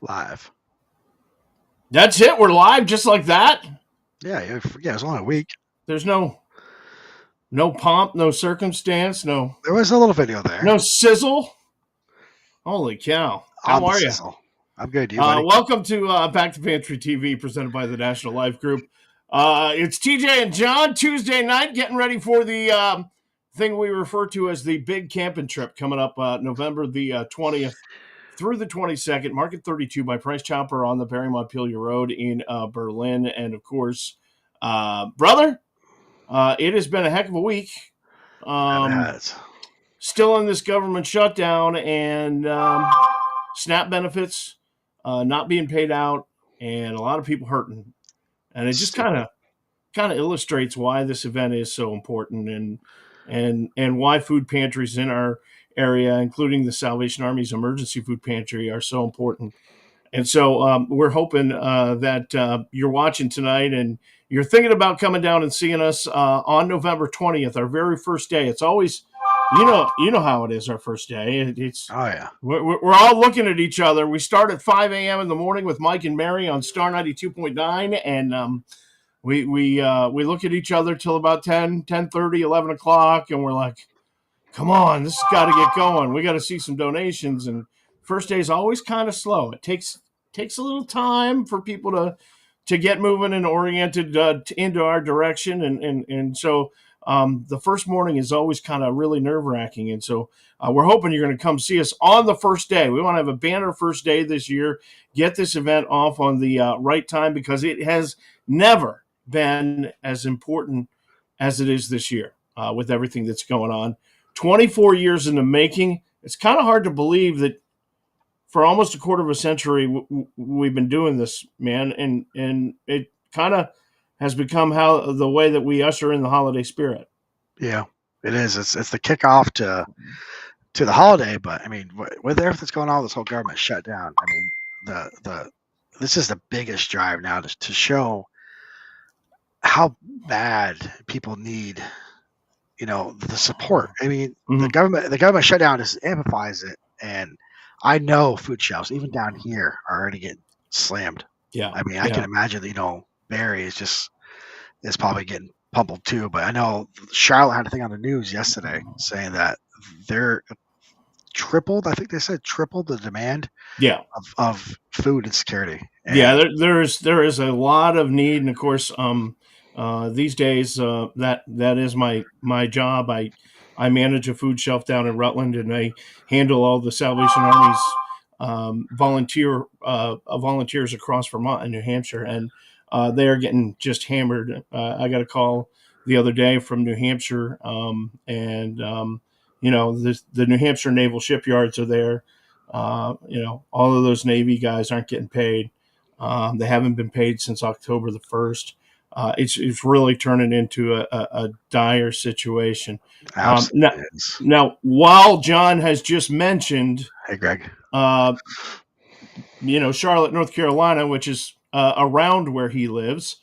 Live. That's it. We're live just like that. Yeah, it's only a week. There's no pomp, no circumstance, There was a little video there. no sizzle. Holy cow. How are you? I'm good. You, buddy? Welcome to Back to Pantry TV, presented by the National Life Group. It's TJ and John, Tuesday night, getting ready for the thing we refer to as the big camping trip coming up November the 20th through the 22nd. Market 32 by Price Chopper on the Barry Montpelier Road in Berlin. And, of course, brother, it has been a heck of a week. It has. Still in this government shutdown and SNAP benefits not being paid out, and a lot of people hurting. And it just kind of illustrates why this event is so important and why food pantries in our area, including the Salvation Army's emergency food pantry, are so important. And so we're hoping that you're watching tonight and you're thinking about coming down and seeing us on November 20th, our very first day. It's always, you know how it is our first day. We're all looking at each other. We start at 5 a.m. in the morning with Mike and Mary on Star 92.9, and we look at each other till about 10:30, 11 o'clock, and we're like, come on, this has got to get going. We got to see some donations, and first day is always kind of slow. It takes a little time for people to get moving and oriented into our direction, and so the first morning is always kind of really nerve-wracking. And so we're hoping you're going to come see us on the first day. We want to have a banner first day this year, get this event off on the right time, because it has never been as important as it is this year with everything that's going on. 24 years in the making. It's kind of hard to believe that for almost a quarter of a century we've been doing this, man, and it kind of has become the way that we usher in the holiday spirit. Yeah, it is. It's the kickoff to the holiday. But I mean, with everything that's going on, this whole government shutdown. I mean, this is the biggest drive now to show how bad people need, the support. I mean, the government shutdown just amplifies it, and I know food shelves, even down here, are already getting slammed. Yeah, I mean, I can imagine that, Barry is probably getting pummeled too. But I know Charlotte had a thing on the news yesterday saying that they're tripled. I think they said tripled the demand. Yeah. of food insecurity. And there is a lot of need, and of course, these days that is my job. I manage a food shelf down in Rutland, and I handle all the Salvation Army's volunteers across Vermont and New Hampshire, and they are getting just hammered. I got a call the other day from New Hampshire, and the New Hampshire naval shipyards are there. All of those Navy guys aren't getting paid. They haven't been paid since October the 1st. It's really turning into a dire situation. Now, while John has just mentioned, hey Greg, Charlotte, North Carolina, which is around where he lives,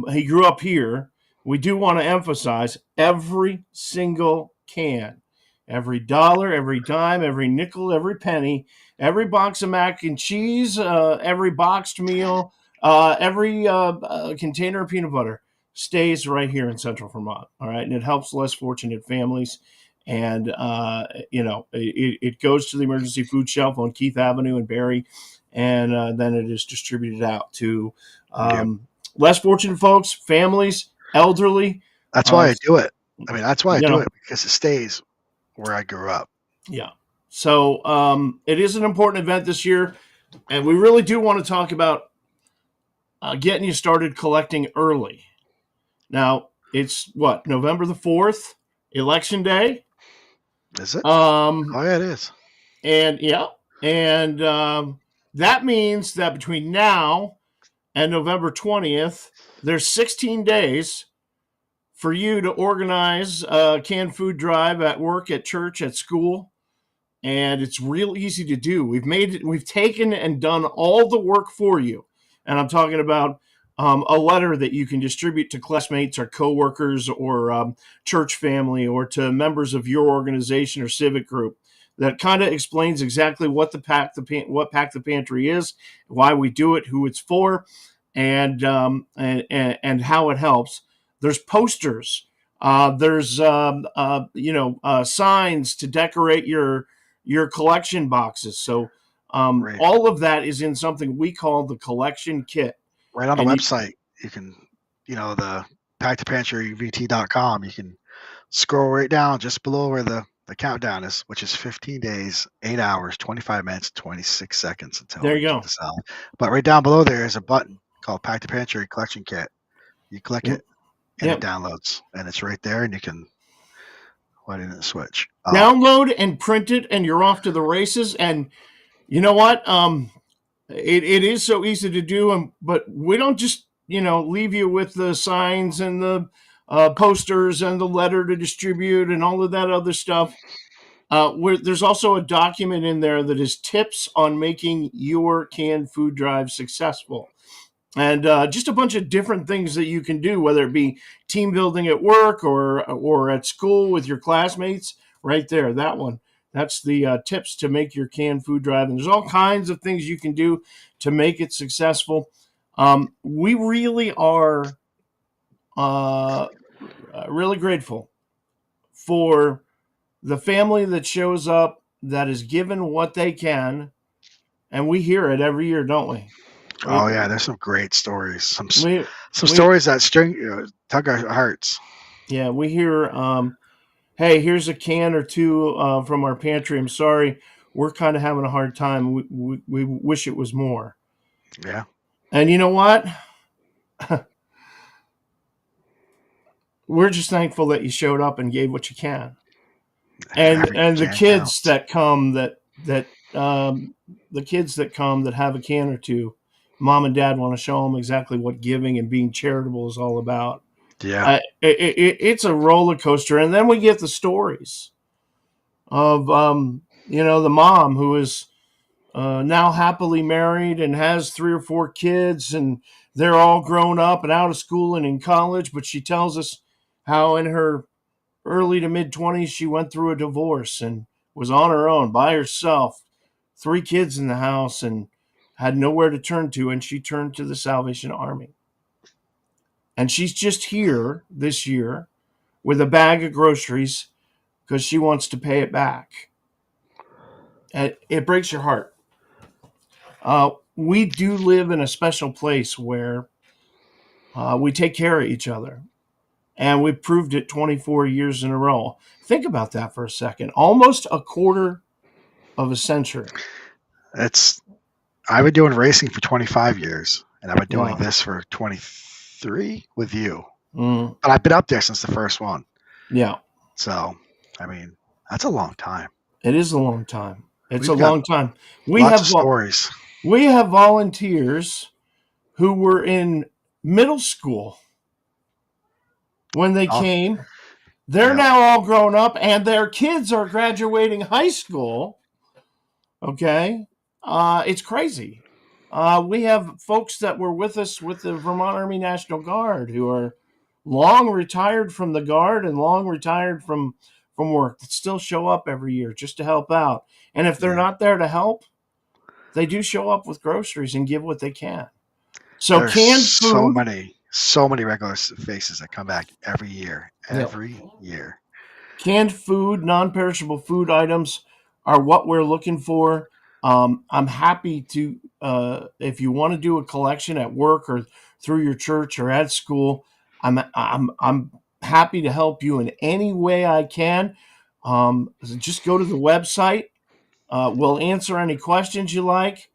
he grew up here. We do want to emphasize every single can, every dollar, every dime, every nickel, every penny, every box of mac and cheese, every boxed meal, every container of peanut butter stays right here in Central Vermont. All right. And it helps less fortunate families. And, it goes to the emergency food shelf on Keith Avenue in Barry. And then it is distributed out to less fortunate folks, families, elderly. That's why I do it. I mean, that's why I do it, because it stays where I grew up. Yeah. So it is an important event this year. And we really do want to talk about getting you started collecting early. Now, it's November the 4th, Election Day. Is it? Yeah, it is. And that means that between now and November 20th, there's 16 days for you to organize a canned food drive at work, at church, at school. And it's real easy to do. We've taken and done all the work for you. And I'm talking about a letter that you can distribute to classmates or coworkers or church family or to members of your organization or civic group that kind of explains exactly what Pack the Pantry is, why we do it, who it's for, and how it helps. There's posters. There's signs to decorate your collection boxes. So Right. all of that is in something we call the collection kit. Right on the And you, website, you can, the packthepantryvt.com, you can scroll right down just below where the countdown is, which is 15 days, 8 hours, 25 minutes, 26 seconds until there we you get go. this out. But right down below there is a button called Pack the Pantry Collection Kit. You click it and it Yep. downloads, and it's right there, and you can let in the switch. Download and print it, and you're off to the races. And you know what? It is so easy to do, but we don't just leave you with the signs and the posters and the letter to distribute and all of that other stuff. There's also a document in there that is tips on making your canned food drive successful. And just a bunch of different things that you can do, whether it be team building at work or at school with your classmates. Right there, that one. That's the tips to make your canned food drive. And there's all kinds of things you can do to make it successful. We really are really grateful for the family that shows up, that is given what they can, and we hear it every year, don't we? Oh yeah, there's some great stories. Some We stories that tug our hearts. yeah, we hear. Hey, here's a can or two from our pantry. I'm sorry, we're kind of having a hard time. We wish it was more. Yeah. And you know what? We're just thankful that you showed up and gave what you can. And Every the can kids counts. that come the kids that come that have a can or two, mom and dad want to show them exactly what giving and being charitable is all about. Yeah. It's a roller coaster, and then we get the stories of the mom who is now happily married and has 3 or 4 kids, and they're all grown up and out of school and in college. But she tells us how in her early to mid 20s she went through a divorce and was on her own by herself, 3 kids in the house, and had nowhere to turn to, and she turned to the Salvation Army. And she's just here this year with a bag of groceries because she wants to pay it back. And it breaks your heart. We do live in a special place where we take care of each other. And we've proved it 24 years in a row. Think about that for a second. Almost a quarter of a century. I've been doing racing for 25 years, and I've been doing Wow. this for 23 with you. Mm, But I've been up there since the first one. yeah, So, I mean, that's a long time. it is a long time. It's We've a got long time. lots of stories. We have volunteers who were in middle school when they Oh, came. They're yeah. now all grown up, and their kids are graduating high school. Okay, it's crazy. We have folks that were with us with the Vermont Army National Guard who are long retired from the Guard and long retired from work that still show up every year just to help out. And if they're Yeah. not there to help, they do show up with groceries and give what they can. So There's canned food. so many regular faces that come back every year. Yeah. Every year. Canned food, non-perishable food items are what we're looking for. I'm happy to, if you want to do a collection at work or through your church or at school, I'm happy to help you in any way I can. Just go to the website. We'll answer any questions you like.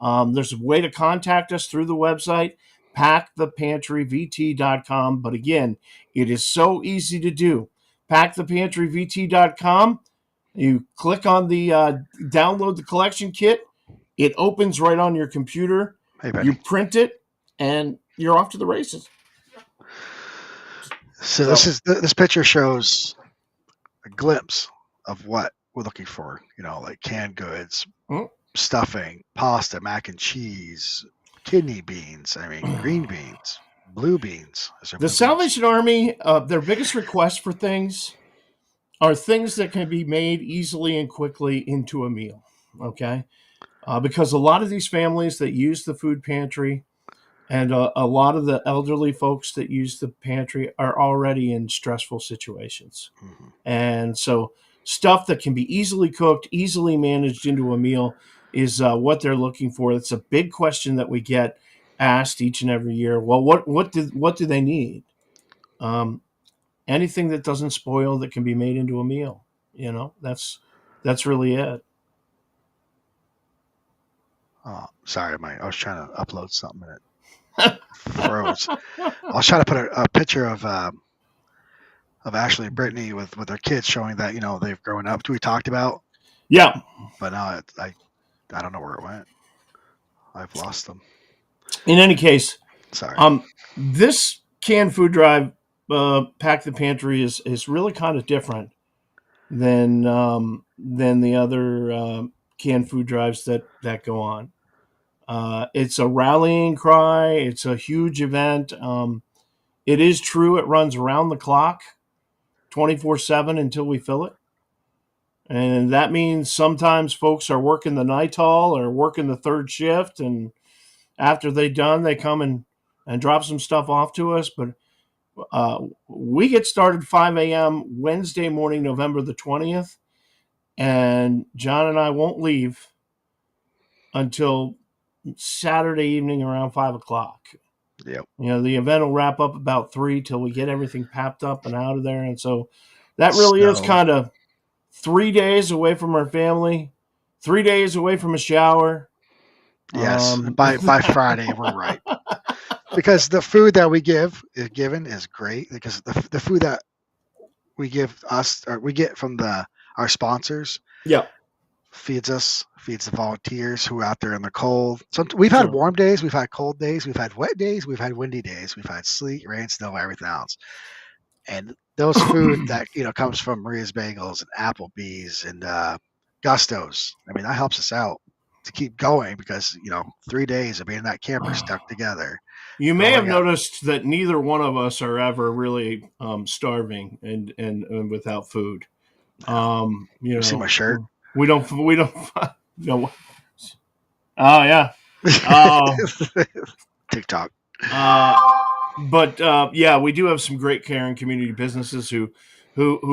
There's a way to contact us through the website, packthepantryvt.com. But again, it is so easy to do. Packthepantryvt.com. You click on the download the collection kit. It opens right on your computer. Hey, You Betty. print it, and you're off to the races. So this picture shows a glimpse of what we're looking for. Like canned goods, Mm. stuffing, pasta, mac and cheese, kidney beans. I mean, green beans, blue beans. Is there The blue beans? Salvation Army, their biggest request for things are things that can be made easily and quickly into a meal. Okay. Because a lot of these families that use the food pantry and a lot of the elderly folks that use the pantry are already in stressful situations. Mm-hmm. And so, stuff that can be easily cooked, easily managed into a meal is what they're looking for. It's a big question that we get asked each and every year. Well, what do they need? Um, Anything that doesn't spoil that can be made into a meal. That's really it. Oh, sorry, I was trying to upload something and it froze. I was trying to put a picture of Ashley and Brittany with their kids, showing that they've grown up. We talked about, Yeah. but now I don't know where it went. I've lost them. In any case, Sorry. this canned food drive, Pack the Pantry, is really kind of different than the other canned food drives that go on. It's a rallying cry. It's a huge event. It is true. It runs around the clock, 24/7 until we fill it. And that means sometimes folks are working the night hall or working the third shift. And after they're done, they come and drop some stuff off to us. But we get started 5 a.m. Wednesday morning, November the 20th. And John and I won't leave until Saturday evening around 5 o'clock. Yep. The event will wrap up about 3 till we get everything packed up and out of there. And so that really is So, kind of 3 days away from our family, 3 days away from a shower. yes, by Friday we're right, because the food that we given is great, because the food that we give us, or we get from our sponsors, Yeah. feeds the volunteers who are out there in the cold. So we've had warm days, we've had cold days, we've had wet days, we've had windy days, we've had sleet, rain, snow, everything else. And those food that comes from Maria's Bagels and Applebee's and Gusto's, I mean, that helps us out to keep going, because 3 days of being in that camper stuck together. You may have noticed that neither one of us are ever really starving and without food. You see my shirt? We don't. No. Oh yeah. TikTok. But yeah, we do have some great caring community businesses who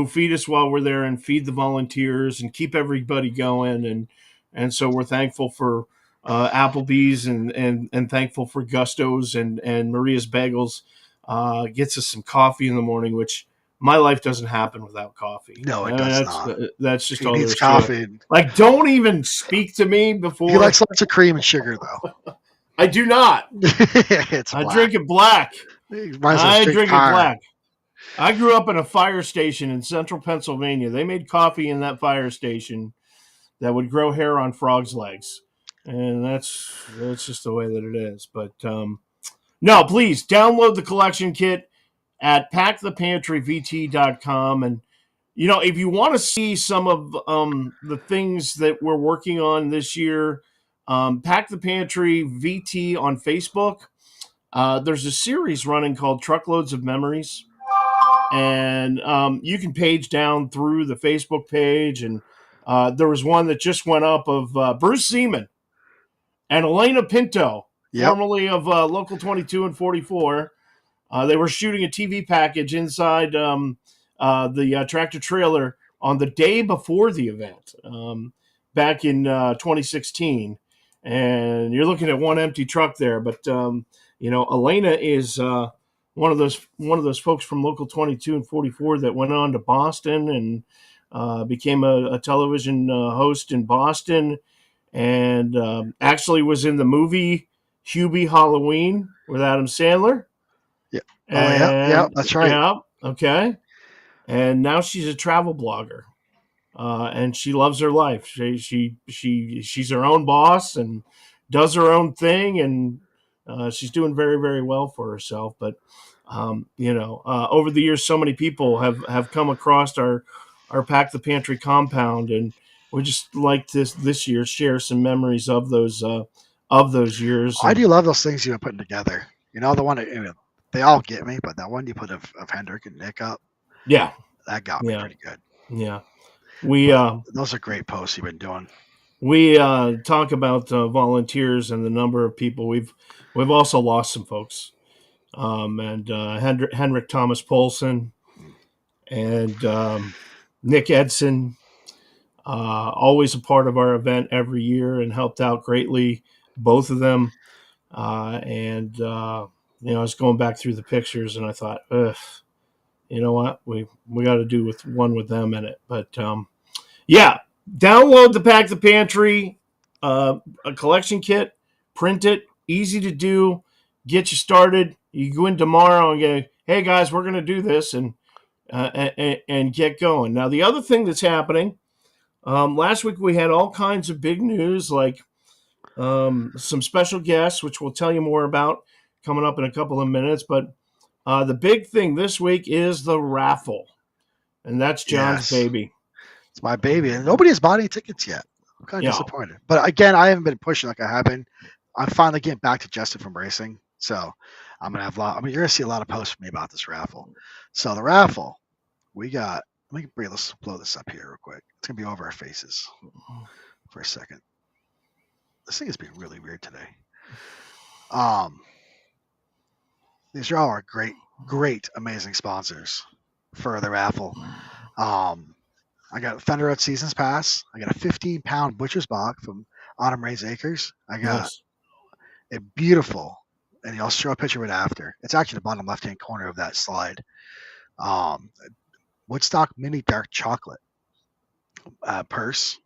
feed us while we're there and feed the volunteers and keep everybody going, and so we're thankful for Applebee's and thankful for Gusto's and Maria's Bagels. Gets us some coffee in the morning, which my life doesn't happen without coffee. No, it does not. That's just He all needs there is coffee. to it. Like, don't even speak to me before. He likes lots of cream and sugar, though. I do not. I drink it black. I drink it black. I grew up in a fire station in central Pennsylvania. They made coffee in that fire station that would grow hair on frogs' legs. And that's just the way that it is. But no, please download the collection kit at packthepantryvt.com. And, if you want to see some of the things that we're working on this year, Pack the Pantry VT on Facebook. There's a series running called Truckloads of Memories. And you can page down through the Facebook page. And there was one that just went up of Bruce Seaman and Elena Pinto, formerly of Local 22 and 44. They were shooting a TV package inside the tractor trailer on the day before the event, back in 2016. And you're looking at one empty truck there, but Elena is one of those folks from Local 22 and 44 that went on to Boston and became a television host in Boston, and actually was in the movie Hubie Halloween with Adam Sandler. Yeah. Yeah, that's right. Yeah. Okay. And now she's a travel blogger. And she loves her life. She's her own boss and does her own thing, and she's doing very, very well for herself. But over the years, so many people have come across our Pack the Pantry compound, and we just like this year share some memories of those of those years. I And do love those things you've been putting together. The one that, they all get me, but that one you put of Hendrick and Nick up, yeah, that got me yeah, pretty good. yeah. We But those are great posts you've been doing. we talk about volunteers and the number of people we've also lost some folks. And Henrik Thomas Polson and Nick Edson, always a part of our event every year and helped out greatly, both of them. I was going back through the pictures and I thought, ugh, you know what, we got to do with one with them in it. But yeah, download the Pack the Pantry, a collection kit, print it, easy to do, get you started. You go in tomorrow and go, hey guys, we're going to do this, and get going. Now, the other thing that's happening, last week we had all kinds of big news, like some special guests, which we'll tell you more about coming up in a couple of minutes. But the big thing this week is the raffle, and that's John's Yes, baby. it's my baby, and nobody has bought any tickets yet. I'm kind of Yeah. disappointed. But again, I haven't been pushing like I have been. I'm finally getting back to Justin from racing, so I'm gonna have you're gonna see a lot of posts from me about this raffle. So the raffle, we got. Let's blow this up here real quick. It's gonna be over our faces for a second. This thing is being really weird today. These are all our great, amazing sponsors for the raffle. I got Thunder Road Seasons Pass. I got a 15-pound butcher's block from Autumn Ray's Acres. I got Nice. a beautiful, and I'll show a picture of it after. It's actually the bottom left-hand corner of that slide. Woodstock Mini Dark Chocolate purse.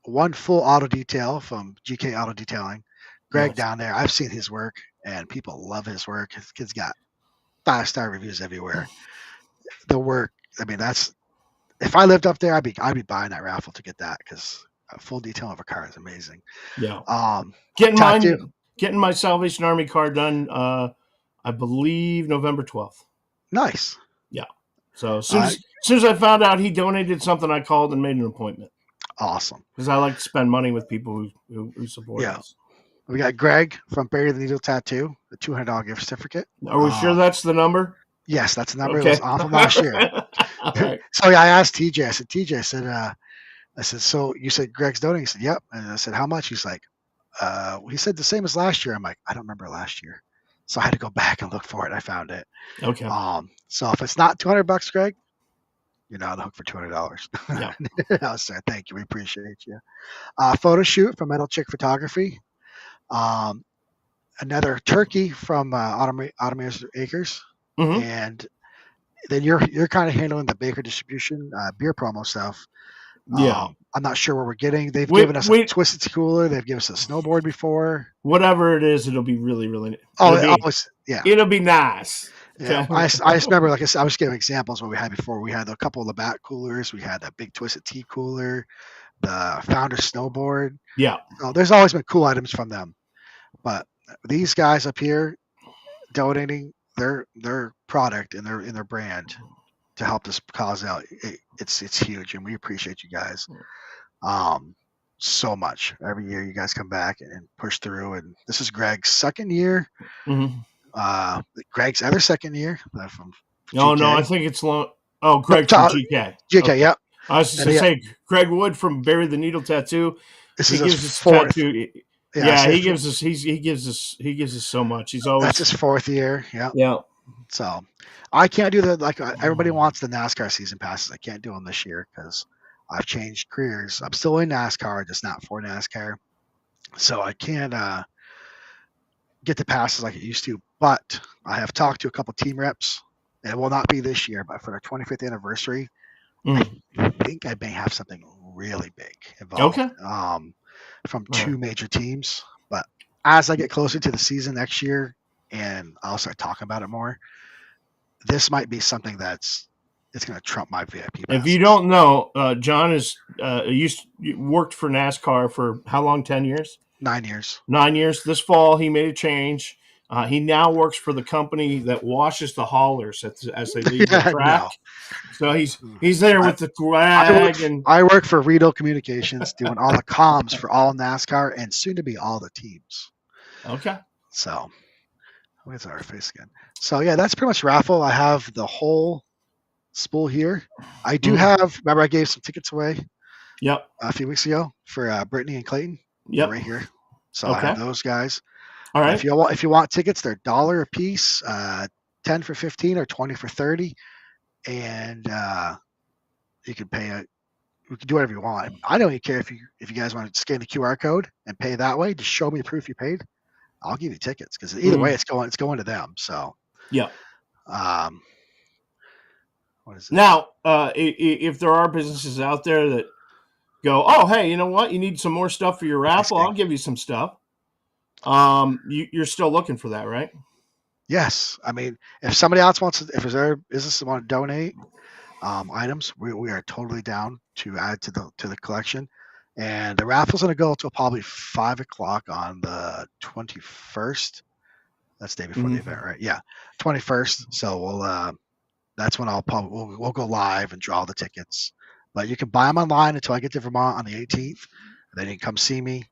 One full auto detail from GK Auto Detailing. Greg Nice. down there, I've seen his work, and people love his work. His kid's got 5-star reviews everywhere. The work, that's if I lived up there, I'd be buying that raffle to get that because a full detail of a car is amazing. Yeah. Getting my Salvation Army card done. I believe November 12th. Nice. Yeah. So as soon as I found out he donated something, I called and made an appointment. Awesome. Because I like to spend money with people who support us. We got Greg from Bury the Needle Tattoo, the $200 gift certificate. Are we sure that's the number? Yes, that's the number. Okay. It was on from last year. Right. So I asked TJ. I said, TJ, I said, so you said Greg's donating? He said, yep. And I said, how much? He's like, he said the same as last year. I'm like, I don't remember last year. So I had to go back and look for it. I found it. Okay. So if it's not $200, Greg, you're not on the hook for $200. Yeah. I was saying, thank you. We appreciate you. Photo shoot from Metal Chick Photography. Another turkey from Autumn Acres. Mm-hmm. And then you're kind of handling the Baker distribution beer promo stuff. Yeah. I'm not sure what we're getting. They've given us a Twisted cooler. They've given us a snowboard before. Whatever it is, it'll be really, really. It'll be nice. Yeah, I just remember, like I said, I was giving examples of what we had before. We had a couple of the back coolers. We had that big Twisted Tea cooler, the Founder snowboard. Yeah. There's always been cool items from them, but these guys up here donating their product and their brand to help this cause out. It's huge, and we appreciate you guys so much. Every year you guys come back and push through, and this is Greg's second year. Mm-hmm. Greg's other second year from no, I think it's long. Oh, Greg from GK. GK, yep. I was just going to say, Greg Wood from Bury the Needle Tattoo. This is his fourth. Tattoo. Yeah, he gives us so much. He's always, that's his fourth year. Yeah. Yeah. So I can't do everybody wants the NASCAR season passes. I can't do them this year because I've changed careers. I'm still in NASCAR, just not for NASCAR. So I can't get the passes like it used to. But I have talked to a couple team reps. It will not be this year, but for their 25th anniversary, I think I may have something really big involved. Okay. From two major teams. But as I get closer to the season next year, and I'll start talking about it more, this might be something it's going to trump my VIP passes. If you don't know, John is worked for NASCAR for how long? 10 years? 9 years. 9 years. This fall, he made a change. He now works for the company that washes the haulers as they leave the Yeah, track. no. So he's there I, with the I work flag and I work for Rito Communications, doing all the comms for all NASCAR and soon to be all the teams. okay. So where's our face again? So yeah, that's pretty much raffle. I have the whole spool here. I do Mhm. have. Remember, I gave some tickets away Yep. a few weeks ago for Brittany and Clayton. They're Yep. right here. So I have Okay. those guys. All right. If you want tickets, they're $1 a piece, 10 for 15 or 20 for 30, and you can pay it. You can do whatever you want. I don't even care if you guys want to scan the QR code and pay that way. Just show me proof you paid. I'll give you tickets because either way, Mm. it's going to them. So, Yep. um, what is this? Now, if there are businesses out there that go, oh, hey, you know what? You need some more stuff for your raffle. I'll give you some stuff. You're still looking for that, right? Yes, I mean, if somebody else wants, if there's a business that want to donate items, we are totally down to add to the collection. And the raffle's going to go until probably 5 o'clock on the 21st. That's the day before the Mm-hmm. event, right? Yeah, 21st. So that's when we'll go live and draw the tickets. But you can buy them online until I get to Vermont on the 18th. Then you can come see me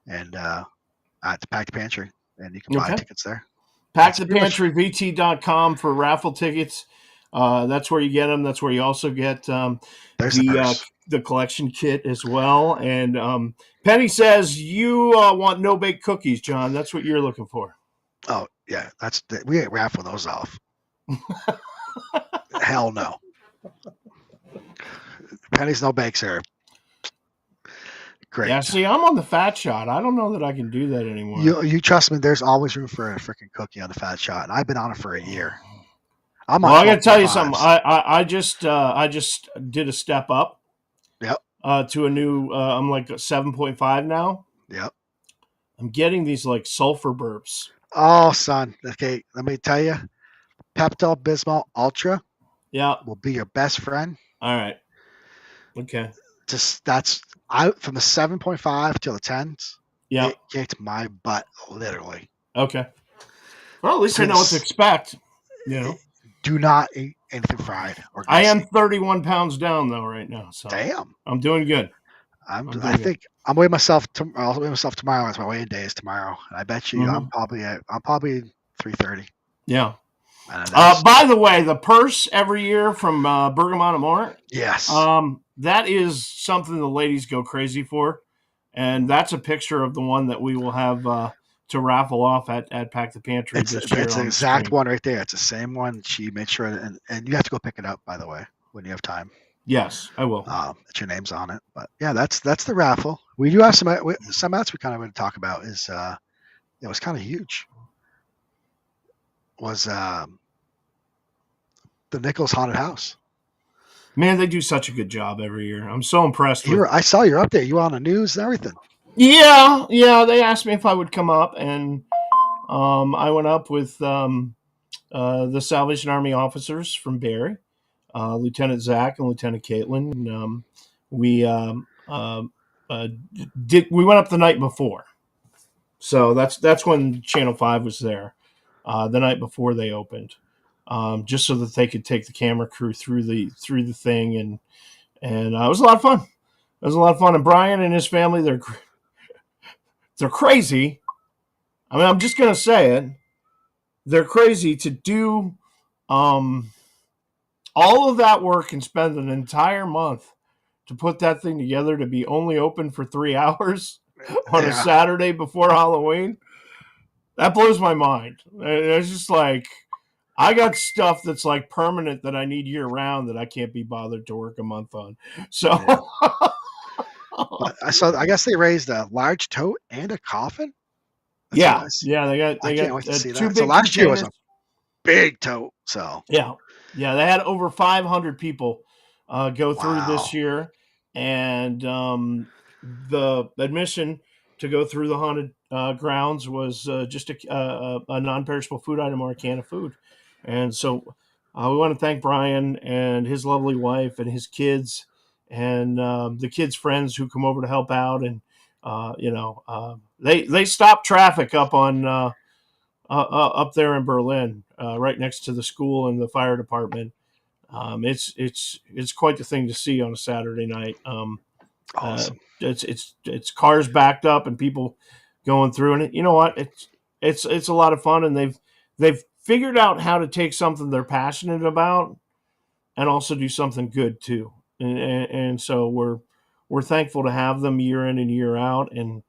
and at the Pack the Pantry, and you can buy Okay. tickets there. That's pretty much. PackThePantryVT.com for raffle tickets. That's where you get them. That's where you also get There's the purse. the collection kit as well. And Penny says you want no bake cookies, John. That's what you're looking for. Oh yeah, we ain't raffling those off. Hell no. Pennies no bakes are great. Yeah, see, I'm on the fat shot. I don't know that I can do that anymore. You trust me. There's always room for a freaking cookie on the fat shot, and I've been on it for a year. I'm Well, on I got to tell you something. 12.5s. I just did a step up Yep. to a new. I'm like 7.5 now. Yep. I'm getting these like sulfur burps. Oh, son. Okay, let me tell you, Pepto Bismol Ultra Yeah. will be your best friend. All right. Okay. Just that's I from the 7.5 till the 10s. Yeah. It kicked my butt literally. Okay. Well, at least I know what to expect. You know, Do not eat anything fried or I greasy. am 31 pounds down though right now, so Damn. I'm doing good. I think I'm weighing myself. I'll weigh myself tomorrow. It's my weigh-in day is tomorrow, and I bet you Mhm. I'm probably 330. Yeah. And By the way, the purse every year from Bergamot and Mort, yes, that is something the ladies go crazy for, and that's a picture of the one that we will have to raffle off at Pack the Pantry this year it's the on the exact screen. one right there. It's the same one. She made sure, and you have to go pick it up, by the way, when you have time. Yes, I will. Your name's on it. But yeah, that's the raffle. We do have some else we kind of want to talk about. Is it was kind of huge. Was the Nichols Haunted House? Man, they do such a good job every year. I'm so impressed I saw your update. You were on the news and everything. Yeah. They asked me if I would come up, and I went up with the Salvation Army officers from Barry, Lieutenant Zach and Lieutenant Caitlin. And, we we went up the night before, so that's when Channel 5 was there, the night before they opened, just so that they could take the camera crew through the thing, and it was a lot of fun. It was a lot of fun, and Brian and his family, they're crazy. I mean, I'm just gonna say it. They're crazy to do all of that work and spend an entire month to put that thing together to be only open for 3 hours on a Saturday before Halloween. That blows my mind. It's just like, I got stuff that's like permanent that I need year round that I can't be bothered to work a month on. So, yeah. But I guess they raised a large tote and a coffin. That's they got I can't wait to see two that. So big last year was containers. a big tote. So yeah, they had over 500 people go through this year, and the admission to go through the haunted grounds was just a non-perishable food item or a can of food. And so we want to thank Brian and his lovely wife and his kids and the kids' friends who come over to help out. And they stop traffic up on up there in Berlin, right next to the school and the fire department. It's quite the thing to see on a Saturday night. Awesome. It's cars backed up and people going through, and you know what? It's a lot of fun, and they've figured out how to take something they're passionate about and also do something good too. And so we're thankful to have them year in and year out, and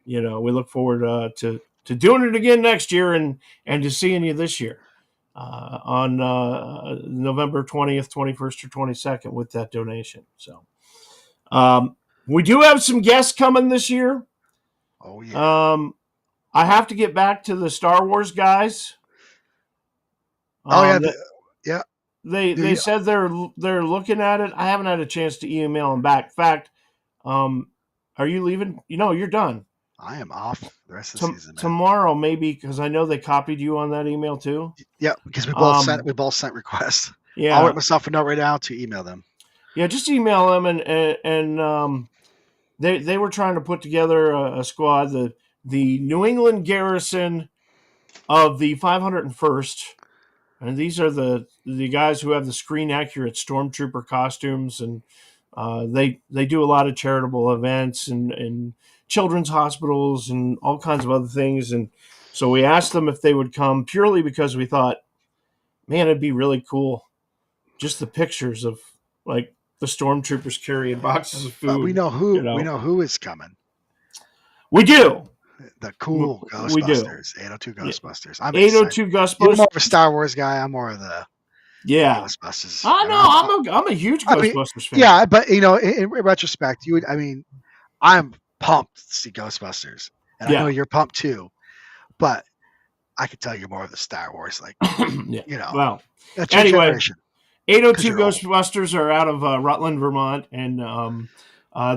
we look forward to doing it again next year and to seeing you this year on November 20th, 21st, or 22nd with that donation. So we do have some guests coming this year. Oh yeah. I have to get back to the Star Wars guys. Oh yeah. They, Yeah. they said they're looking at it. I haven't had a chance to email them back. In fact, are you leaving? You're done. I am off the rest of the season, man. Tomorrow, maybe, because I know they copied you on that email too. Yeah, because we both sent requests. Yeah, I'll write myself a note right now to email them. Yeah, just email them, and they were trying to put together a squad. The New England garrison of the 501st, and these are the guys who have the screen accurate stormtrooper costumes, and they do a lot of charitable events and children's hospitals and all kinds of other things. And so we asked them if they would come purely because we thought, man, it'd be really cool. Just the pictures of like the stormtroopers carrying boxes of food. But we know who we know who is coming. We do. The cool Ghostbusters, 802 Ghostbusters. I'm 802 Ghostbusters. You're more of a Star Wars guy. I'm more of the Ghostbusters. I know. I'm a huge Ghostbusters fan. Yeah, but in retrospect, I'm pumped to see Ghostbusters, and I know you're pumped too. But I could tell you're more of the Star Wars, like Well, that's your generation. 802 Ghostbusters are out of Rutland, Vermont, and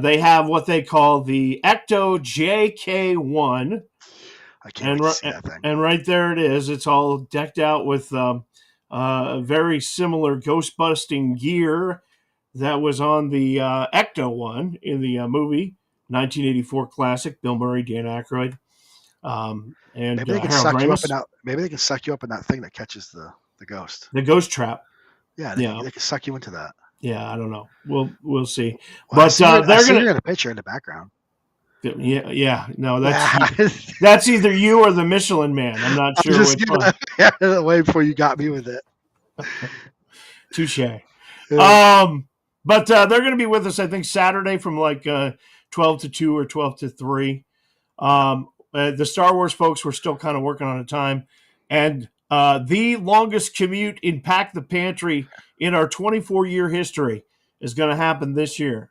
they have what they call the Ecto JK1. I can't wait to see that thing. And right there it is. It's all decked out with very similar ghost-busting gear that was on the Ecto one in the movie, 1984 classic, Bill Murray, Dan Aykroyd, and maybe they can Harold Ramis. Maybe they can suck you up in that thing that catches the ghost. The ghost trap. Yeah, they can suck you into that. Yeah, I don't know. We'll see. Well, but they're going to get a picture in the background. Yeah. No, that's either you or the Michelin Man. I'm not sure which one. Way before you got me with it. Touche. Yeah. But they're going to be with us, I think, Saturday from like 12 to 2 or 12 to 3. The Star Wars folks were still kind of working on a time, and the longest commute in Pack the Pantry in our 24-year history is going to happen this year.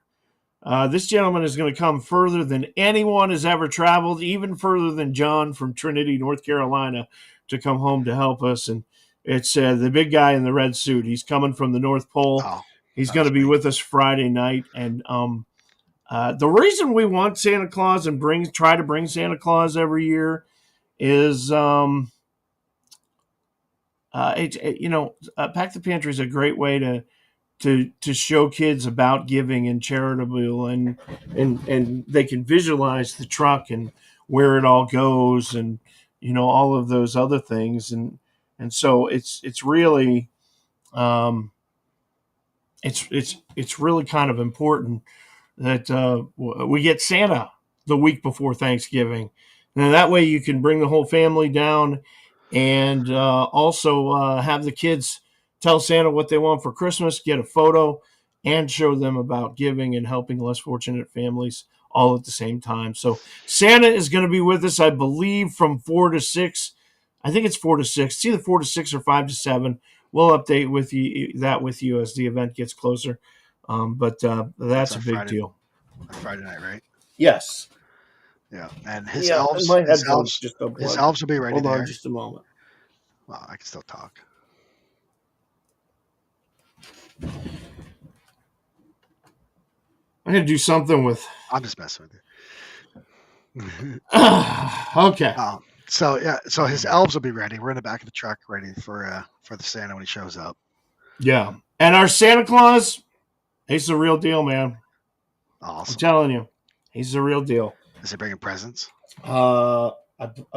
This gentleman is going to come further than anyone has ever traveled, even further than John from Trinity, North Carolina, to come home to help us. And it's the big guy in the red suit. He's coming from the North Pole. Oh, he's going to be with us Friday night. And the reason we want Santa Claus and try to bring Santa Claus every year is Pack the Pantry is a great way to show kids about giving and charitable, and they can visualize the truck and where it all goes, and all of those other things, and so it's really it's really kind of important that we get Santa the week before Thanksgiving, and that way you can bring the whole family down, and also have the kids tell Santa what they want for Christmas, get a photo, and show them about giving and helping less fortunate families all at the same time. So Santa is going to be with us, I believe, from 4 to 6. I think it's 4 to 6. It's either 4 to 6 or 5 to 7. We'll update with you as the event gets closer. But that's a big deal. Friday night, right? Yes. Yeah, and his elves will be ready. Hold on just a moment. Well, I can still talk. I'm going to do something with... I'm just messing with you. Okay. So his elves will be ready. We're in the back of the truck ready for the Santa when he shows up. Yeah. And our Santa Claus, he's the real deal, man. Awesome. I'm telling you. He's the real deal. Is he bringing presents? I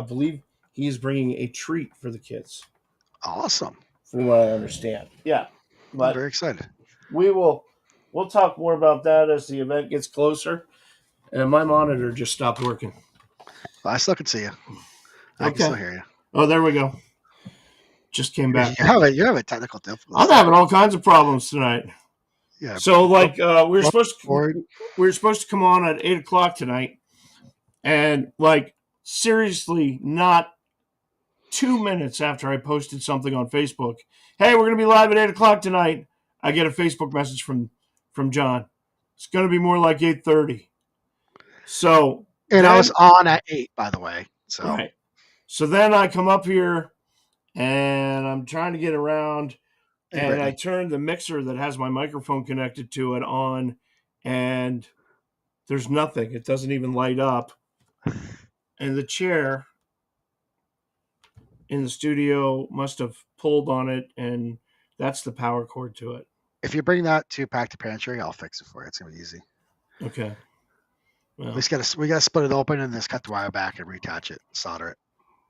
believe he's bringing a treat for the kids. Awesome. From what I understand. Yeah. I'm But very excited. we'll talk more about that as the event gets closer. And my monitor just stopped working. I still can see you. I can still hear you. Oh, there we go. Just came back. You have a technical difficulty. I'm having all kinds of problems tonight. Yeah. So, like, we were supposed to come on at 8:00 tonight, and like, seriously, not 2 minutes after I posted something on Facebook, hey, we're gonna be live at 8:00 tonight, I get a Facebook message from John. It's gonna be more like 8:30. So, and I was on at 8, by the way. So right. So then I come up here and I'm trying to get around, and I turn the mixer that has my microphone connected to it on, and there's nothing. It doesn't even light up. And the chair in the studio must have pulled on it, and that's the power cord to it. If you bring that to Pack the Pantry, I'll fix it for you. It's gonna be easy. Okay. Well, we gotta split it open and just cut the wire back and reattach it, solder it.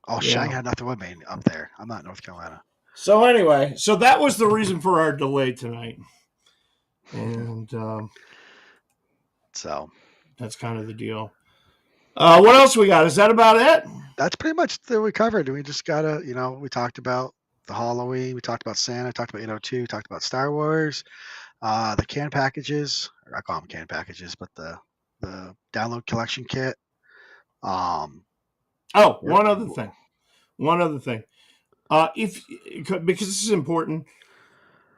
Oh, shit, I got nothing with me up there. I'm not in North Carolina. So anyway, so that was the reason for our delay tonight. And so that's kind of the deal. What else we got? Is that about it? That's pretty much what we covered. We just gotta, we talked about the Halloween, we talked about Santa, talked about 802, talked about Star Wars, the can packages, or I call them can packages, but the download collection kit. One other thing. Because this is important,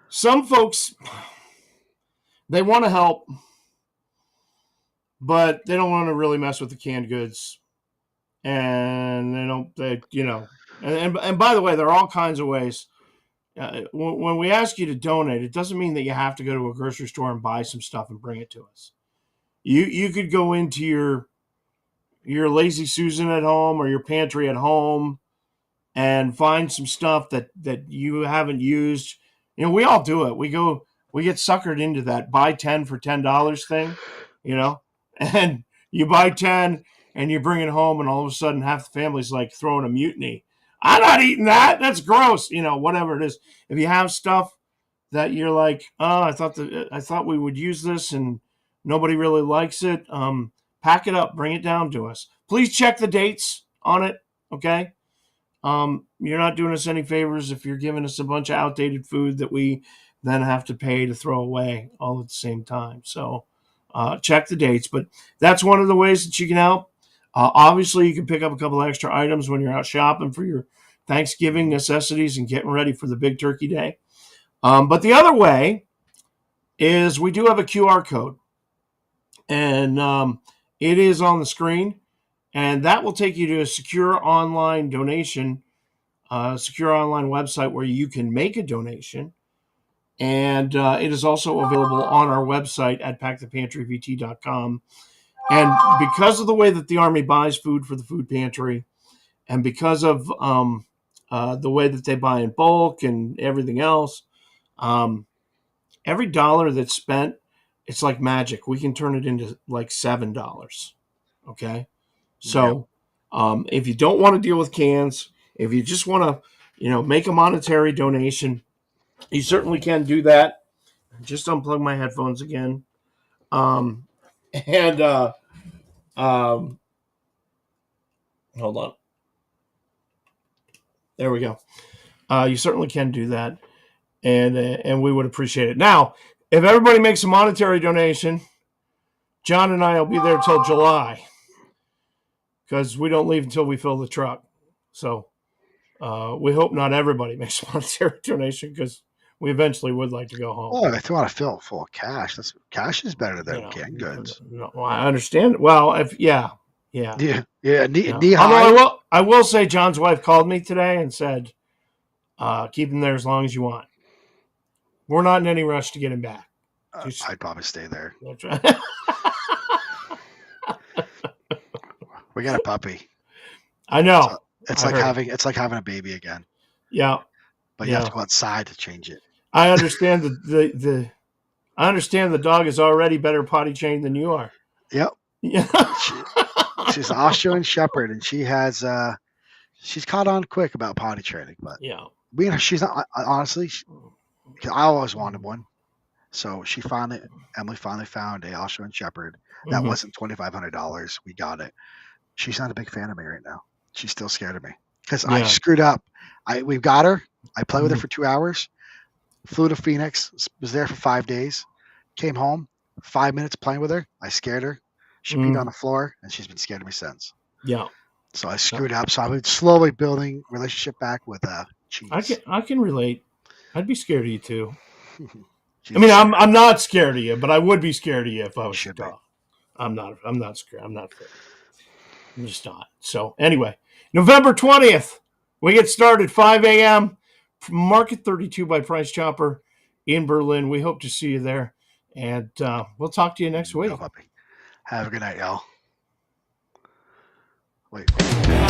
some folks, they want to help, but they don't want to really mess with the canned goods, and and by the way, there are all kinds of ways. When we ask you to donate, it doesn't mean that you have to go to a grocery store and buy some stuff and bring it to us. You could go into your Lazy Susan at home or your pantry at home and find some stuff that you haven't used. We all do it. We get suckered into that buy 10 for $10 thing, and you buy 10 and you bring it home, and all of a sudden half the family's like throwing a mutiny. I'm not eating that. That's gross. Whatever it is. If you have stuff that you're like, oh, I thought we would use this and nobody really likes it, pack it up, bring it down to us. Please check the dates on it. Okay. You're not doing us any favors if you're giving us a bunch of outdated food that we then have to pay to throw away all at the same time. So check the dates. But that's one of the ways that you can help. Obviously, you can pick up a couple extra items when you're out shopping for your Thanksgiving necessities and getting ready for the big turkey day. But the other way is we do have a QR code. And it is on the screen. And that will take you to a secure online donation, secure online website where you can make a donation. And it is also available on our website at packthepantryvt.com. And because of the way that the Army buys food for the food pantry, and because of the way that they buy in bulk and everything else, every dollar that's spent, it's like magic. We can turn it into like $7. Okay? So if you don't want to deal with cans, if you just want to, make a monetary donation, you certainly can do that. Just unplug my headphones again. Hold on. There we go. You certainly can do that, and we would appreciate it. Now, if everybody makes a monetary donation, John and I will be there till July, because we don't leave until we fill the truck. So we hope not everybody makes a monetary donation, because we eventually would like to go home. Oh, if you want to fill it full of cash, cash is better than canned goods. No, I understand. Well, knee high. Although I will say, John's wife called me today and said, keep him there as long as you want. We're not in any rush to get him back. I'd probably stay there. That's right. We got a puppy. I know. So it's like having a baby again. Yeah. But you have to go outside to change it. I understand I understand the dog is already better potty trained than you are. Yep. Yeah. She's an Australian Shepherd, and she has she's caught on quick about potty training, but Yeah. she's not honestly. I always wanted one, so Emily finally found a Australian Shepherd that Mm-hmm. wasn't $2,500. We got it. She's not a big fan of me right now. She's still scared of me because I Yeah. screwed up. We got her. I played with her Mhm. for 2 hours. Flew to Phoenix. Was there for 5 days. Came home. 5 minutes playing with her. I scared her. She peed on the floor, and she's been scared of me since. Yeah. So I screwed up. So I've been slowly building relationship back with I Cheese. can relate. I'd be scared of you too. I She's a mean, sweetheart. I'm not scared of you, but I would be scared of you if I You was a should be. dog. I'm not scared. I'm not afraid. I'm just not. So anyway, November 20th, we get started 5 a.m. Market 32 by Price Chopper in Berlin. We hope to see you there, and we'll talk to you next No week. puppy. Have a good night, y'all. Wait.